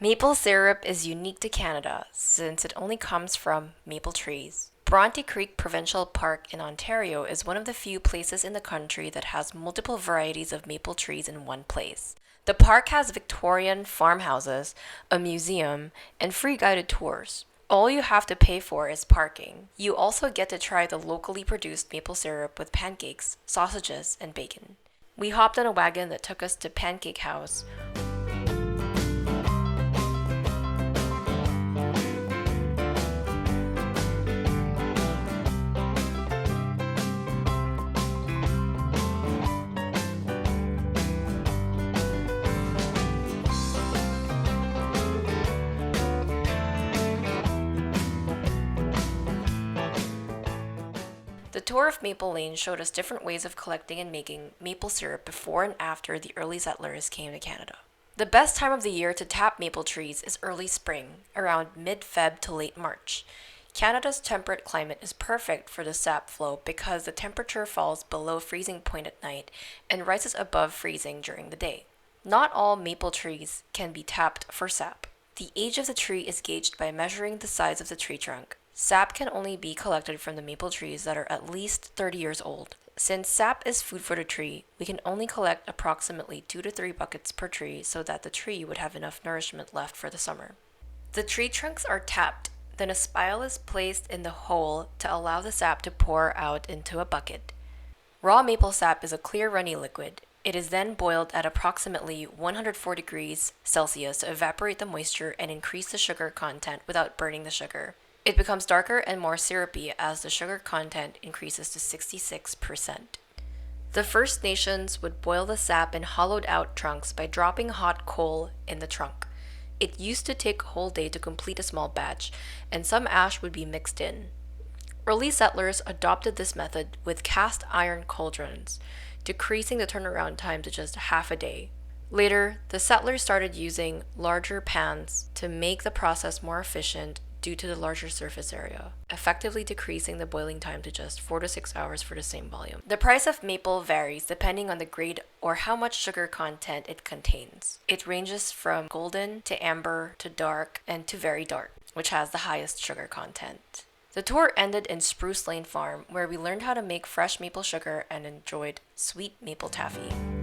Maple syrup is unique to Canada since it only comes from maple trees. Bronte Creek Provincial Park in Ontario is one of the few places in the country that has multiple varieties of maple trees in one place. The park has Victorian farmhouses, a museum, and free guided tours. All you have to pay for is parking. You also get to try the locally produced maple syrup with pancakes, sausages, and bacon. We hopped on a wagon that took us to Pancake House. The tour of Maple Lane showed us different ways of collecting and making maple syrup before and after the early settlers came to Canada. The best time of the year to tap maple trees is early spring, around mid-Feb to late March. Canada's temperate climate is perfect for the sap flow because the temperature falls below freezing point at night and rises above freezing during the day. Not all maple trees can be tapped for sap. The age of the tree is gauged by measuring the size of the tree trunk. Sap can only be collected from the maple trees that are at least 30 years old. Since sap is food for the tree, we can only collect approximately 2 to 3 buckets per tree so that the tree would have enough nourishment left for the summer. The tree trunks are tapped, then a spile is placed in the hole to allow the sap to pour out into a bucket. Raw maple sap is a clear runny liquid. It is then boiled at approximately 104 degrees Celsius to evaporate the moisture and increase the sugar content without burning the sugar. It becomes darker and more syrupy as the sugar content increases to 66%. The First Nations would boil the sap in hollowed out trunks by dropping hot coal in the trunk. It used to take a whole day to complete a small batch, and some ash would be mixed in. Early settlers adopted this method with cast iron cauldrons, decreasing the turnaround time to just half a day. Later, the settlers started using larger pans to make the process more efficient due to the larger surface area, effectively decreasing the boiling time to just 4 to 6 hours for the same volume. The price of maple varies depending on the grade or how much sugar content it contains. It ranges from golden to amber to dark and to very dark, which has the highest sugar content. The tour ended in Spruce Lane Farm, where we learned how to make fresh maple sugar and enjoyed sweet maple taffy.